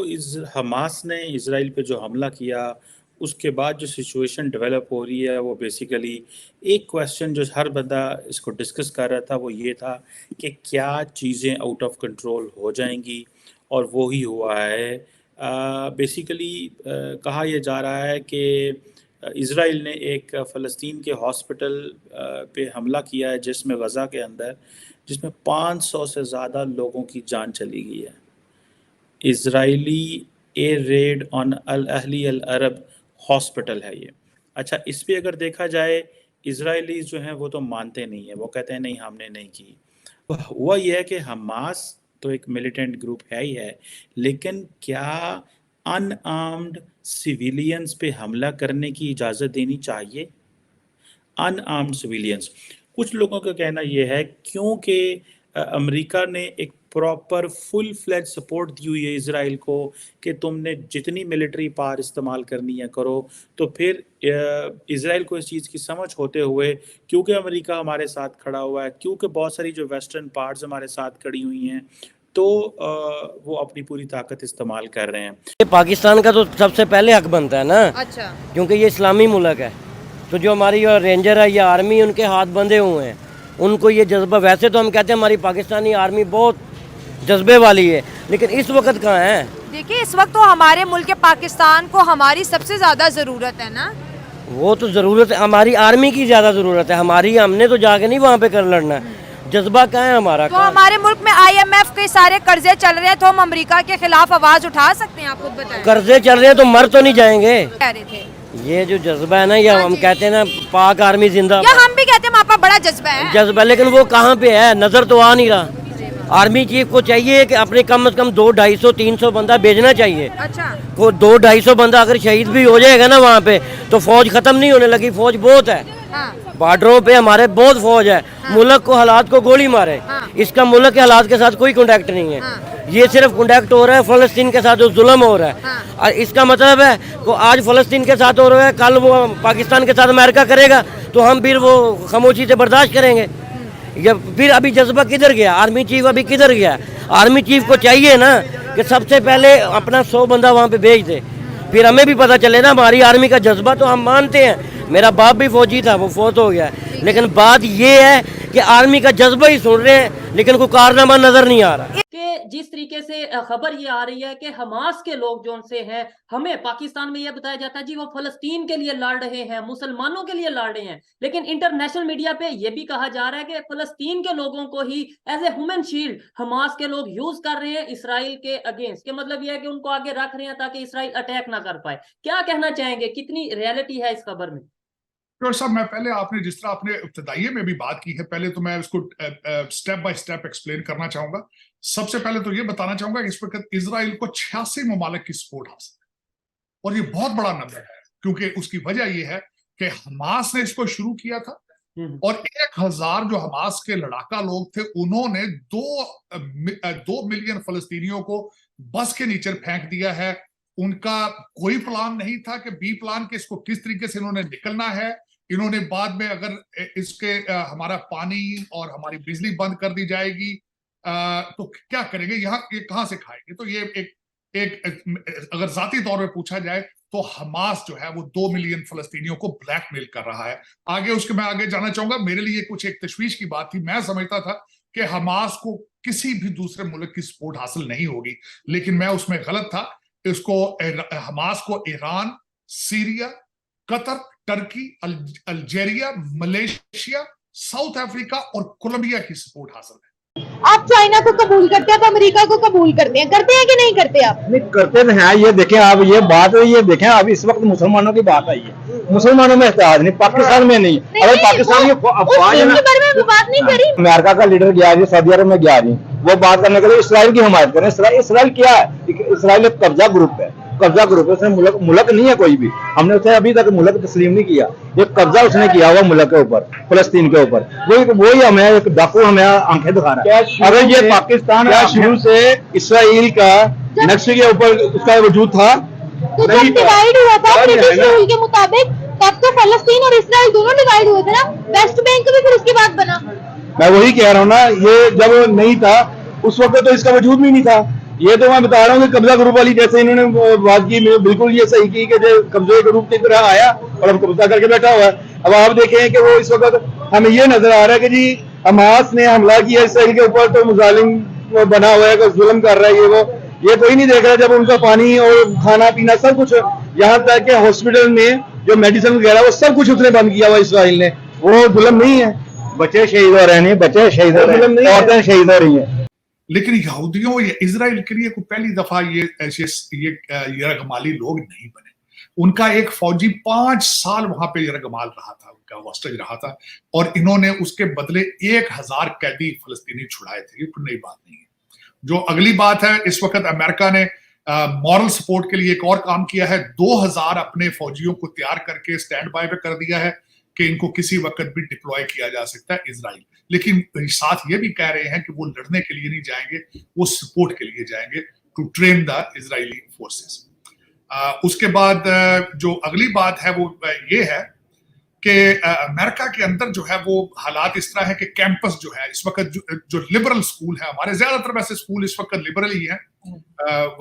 इस हमास ने इसराइल पे जो हमला किया, उसके बाद जो सिचुएशन डेवलप हो रही है वो बेसिकली एक क्वेश्चन जो हर बंदा इसको डिस्कस कर रहा था वो ये था कि क्या चीज़ें आउट ऑफ कंट्रोल हो जाएंगी, और वो ही हुआ है। बेसिकली कहा यह जा रहा है कि इसराइल ने एक फ़लस्तीन के हॉस्पिटल पे हमला किया है जिसमें गज़ा के अंदर, जिसमें 500 से ज़्यादा लोगों की जान चली गई है। Israeli air raid on Al Ahli Al Arab hospital है ये। अच्छा, इस पे अगर देखा जाए, इसराइली जो हैं वो तो मानते नहीं है, वो कहते हैं नहीं हमने नहीं की। हुआ ये है कि हमास तो एक मिलिटेंट ग्रुप है ही है, लेकिन क्या अनआर्म्ड सिविलियंस पे हमला करने की इजाज़त देनी चाहिए? अनआर्म्ड सिविलियंस, कुछ लोगों का कहना यह है क्योंकि अमेरिका ने एक प्रॉपर फुल फ्लैज सपोर्ट दी हुई है इसराइल को कि तुमने जितनी मिलिट्री पावर इस्तेमाल करनी है करो, तो फिर इसराइल को इस चीज़ की समझ होते हुए, क्योंकि अमेरिका हमारे साथ खड़ा हुआ है, क्योंकि बहुत सारी जो वेस्टर्न पार्ट्स हमारे साथ खड़ी हुई हैं, तो वो अपनी पूरी ताकत इस्तेमाल कर रहे हैं। पाकिस्तान का तो सबसे पहले हक बनता है ना। अच्छा। क्योंकि ये इस्लामी मुल्क है, तो जो हमारी रेंजर है या आर्मी, उनके हाथ बंधे हुए हैं, उनको ये जज्बा, वैसे तो हम कहते हैं हमारी पाकिस्तानी आर्मी बहुत जज्बे वाली है, लेकिन इस वक्त कहाँ है? देखिए, इस वक्त तो हमारे मुल्क पाकिस्तान को हमारी सबसे ज्यादा जरूरत है ना। वो तो ज़रूरत है, हमारी आर्मी की ज़्यादा ज़रूरत है, हमारी, हमने तो जाके नहीं वहाँ पे कर लड़ना है। जज्बा कहाँ है हमारा? तो हमारे मुल्क में IMF के सारे कर्जे चल रहे हैं, तो हम अमेरिका के खिलाफ आवाज उठा सकते हैं? आप खुद बताएं। कर्जे चल रहे हैं तो मर तो नहीं जाएंगे? कह रहे थे ये जो जज्बा है ना, ये हम कहते हैं ना पाक आर्मी जिंदा, या हम भी कहते हैं हमारा बड़ा जज्बा है। जज्बा, लेकिन वो कहाँ पे है? नजर तो आ नहीं रहा। आर्मी चीफ को चाहिए कि अपने कम से कम 200-250-300 बंदा भेजना चाहिए। अच्छा। वो 200-250 बंदा अगर शहीद भी हो जाएगा ना वहाँ पे, तो फौज खत्म नहीं होने लगी। फौज बहुत है, हाँ। बॉर्डरों पे हमारे बहुत फौज है। हाँ। मुल्क को हालात को गोली मारे, हाँ। इसका मुल्क के हालात के साथ कोई कॉन्टेक्ट नहीं है। हाँ। ये सिर्फ कॉन्टेक्ट हो रहा है फलस्तीन के साथ जो जुल्म हो रहा है। हाँ। और इसका मतलब है कि आज फलस्तीन के साथ हो रहा है, कल वो पाकिस्तान के साथ अमेरिका करेगा, तो हम फिर वो खामोशी से बर्दाश्त करेंगे? या फिर अभी जज्बा किधर गया? आर्मी चीफ अभी किधर गया? आर्मी चीफ को चाहिए ना कि सबसे पहले अपना 100 बंदा वहाँ पे भेज दे, फिर हमें भी पता चले ना हमारी आर्मी का जज्बा। तो हम मानते हैं, मेरा बाप भी फौजी था, वो फौत हो गया, लेकिन बात ये है कि आर्मी का जज्बा ही सुन रहे हैं, लेकिन कोई कारनामा नजर नहीं आ रहा। कि जिस तरीके से खबर ये आ रही है कि हमास के लोग जो से हैं, हमें पाकिस्तान में ये बताया जाता है जी वो फलस्तीन के लिए लड़ रहे हैं, मुसलमानों के लिए लड़ रहे हैं, लेकिन इंटरनेशनल मीडिया पे ये भी कहा जा रहा है कि फलस्तीन के लोगों को ही as a human shield Hamas के लोग यूज कर रहे हैं इसराइल के अगेंस्ट। के मतलब ये है कि उनको आगे रख रहे हैं ताकि इसराइल अटैक ना कर पाए। क्या कहना चाहेंगे, कितनी रियलिटी है इस खबर में? डॉक्टर साहब, मैं पहले, आपने जिस तरह आपने इब्तदाइये में भी बात की है, पहले तो मैं उसको स्टेप बाय स्टेप एक्सप्लेन करना चाहूंगा। सबसे पहले तो ये बताना चाहूंगा इस वक्त इसराइल को 86 ममालिक की सपोर्ट हासिल है, और ये बहुत बड़ा नंबर है, क्योंकि उसकी वजह ये है कि हमास ने इसको शुरू किया था, और 1000 जो हमास के लड़ाका लोग थे, उन्होंने 2 मिलियन फलस्तीनियों को बस के नीचे फेंक दिया है। उनका कोई प्लान नहीं था कि बी प्लान के इसको किस तरीके से इन्होंने निकलना है। इन्होंने बाद में अगर इसके हमारा पानी और हमारी बिजली बंद कर दी जाएगी तो क्या करेंगे, यहाँ ये कहाँ से खाएंगे? तो ये एक अगर जाती तौर पे पूछा जाए तो हमास जो है वो 2 मिलियन फलस्तीनियों को ब्लैकमेल कर रहा है। आगे उसके मैं आगे जाना चाहूंगा। मेरे लिए कुछ एक तशवीश की बात थी, मैं समझता था कि हमास को किसी भी दूसरे मुल्क की सपोर्ट हासिल नहीं होगी, लेकिन मैं उसमें गलत था। इसको हमास को Iran, Syria, Qatar, Turkey, Algeria, Malaysia, south Africa और कोलंबिया की सपोर्ट हासिल है। आप चाइना को कबूल करते हैं तो अमेरिका को कबूल करते हैं कि नहीं करते? आप नहीं करते तो हैं। ये देखें आप, ये बात ये देखें, अब इस वक्त मुसलमानों की बात आई है, मुसलमानों में इत्तेहाद नहीं, पाकिस्तान में नहीं। अगर पाकिस्तान की अफवाह बात नहीं करी, अमेरिका का लीडर गया जी, सऊदी अरब में गया जी, वो बात करने के लिए इसराइल की हिमायत करें। इसराइल क्या है? इसराइल एक कब्जा ग्रुप है, कब्जा ग्रुप है। उसने मुल्क नहीं है कोई भी, हमने उसे अभी तक मुल्क तस्लीम नहीं किया। एक कब्जा उसने किया हुआ मुल्क के ऊपर, फलस्तीन के ऊपर। वही हमें एक डाकू हमें आंखें दिखा रहा है। अगर ये पाकिस्तान शुरू से इसराइल का नक्शे के ऊपर उसका वजूद था, तो जब डिवाइड हुआ था ब्रिटिश रूल के मुताबिक, तब तो फलस्तीन और इसराइल दोनों डिवाइड हुए थे ना। वेस्ट बैंक भी फिर उसके बाद बना। मैं वही कह रहा हूँ ना, ये जब नहीं था उस वक्त तो इसका वजूद भी नहीं था। ये तो मैं बता रहा हूँ कि कब्जा ग्रुप वाली जैसे इन्होंने बात की, बिल्कुल ये सही की कि जो कब्जे ग्रुप की तरह आया और अब कब्जा करके बैठा हुआ है। अब आप देखें कि वो इस वक्त हमें ये नजर आ रहा है कि जी हमास ने हमला किया इसराइल के ऊपर तो मुजालिम बना हुआ है, जुल्म कर रहा है, ये कोई नहीं देख रहा। जब उनका पानी और खाना पीना सब कुछ, यहाँ तक कि हॉस्पिटल में जो मेडिसिन वगैरह वो सब कुछ उसने बंद किया हुआ इसराइल ने, वो जुल्म नहीं है? बच्चे शहीद हो रहे हैं, बच्चे शहीद हो रहे हैं, औरतें शहीद हो रही हैं। लेकिन यहूदियों या इजराइल के लिए पहली दफा ये ऐसे ये यरगमाली लोग नहीं बने। उनका एक फौजी 5 साल वहां पे यरगमाल रहा था, उनका हॉस्टेज रहा था, और इन्होंने उसके बदले 1000 कैदी फलस्तीनी छुड़ाए थे। ये कोई नई बात नहीं है। जो अगली बात है, इस वक्त अमेरिका ने मॉरल सपोर्ट के लिए एक और काम किया है। 2000 अपने फौजियों को तैयार करके स्टैंड बाय पे कर दिया है कि इनको किसी वक्त भी डिप्लॉय किया जा सकता है इजराइल। लेकिन साथ ये भी कह रहे हैं कि वो लड़ने के लिए नहीं जाएंगे, वो सपोर्ट के लिए जाएंगे, to train the Israeli forces. उसके बाद जो अगली बात है वो ये है कि अमेरिका के अंदर जो है वो हालात इस तरह है कि कैंपस जो है इस वक्त जो लिबरल स्कूल है, हमारे ज्यादातर वैसे स्कूल इस वक्त लिबरल ही है,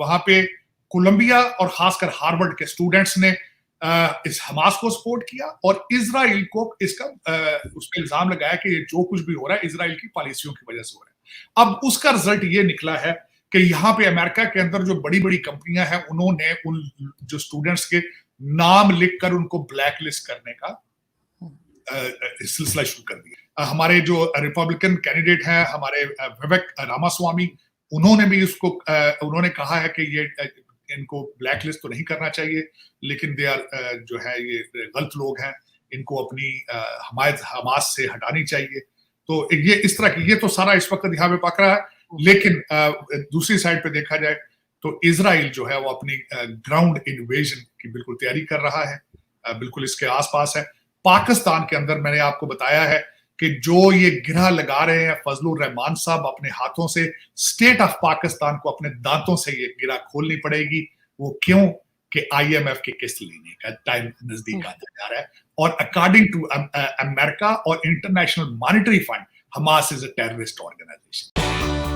वहां पे कोलंबिया और खासकर हार्वर्ड के स्टूडेंट्स ने इस हमास को सपोर्ट किया और इजराइल को इसका उस पर इल्जाम लगाया कि ये जो कुछ भी हो रहा है इजराइल की पॉलिसियों की वजह से हो रहा है। अब उसका रिजल्ट ये निकला है कि यहाँ पे अमेरिका के अंदर जो बड़ी बड़ी कंपनियां हैं उन्होंने उन जो स्टूडेंट्स के नाम लिखकर उनको ब्लैक लिस्ट करने का सिलसिला शुरू कर दिया। हमारे जो रिपब्लिकन कैंडिडेट हैं, हमारे विवेक रामास्वामी, उन्होंने भी उसको उन्होंने कहा है कि ये इनको ब्लैक लिस्ट तो नहीं करना चाहिए, लेकिन दे आर जो है ये गलत लोग हैं, इनको अपनी हमायत हमास से हटानी चाहिए। तो ये इस तरह की ये तो सारा इस वक्त यहाँ पे पक रहा है। लेकिन दूसरी साइड पे देखा जाए तो इजराइल जो है वो अपनी ग्राउंड इन्वेजन की बिल्कुल तैयारी कर रहा है, बिल्कुल इसके आसपास है। पाकिस्तान के अंदर मैंने आपको बताया है कि जो ये गिरह लगा रहे हैं फजलुर रहमान साहब अपने हाथों से, स्टेट ऑफ पाकिस्तान को अपने दांतों से ये गिरह खोलनी पड़ेगी। वो क्यों? कि IMF की किस्त लेने का टाइम नजदीक आता जा रहा है और अकॉर्डिंग टू अमेरिका और international monetary fund, Hamas is a terrorist organisation.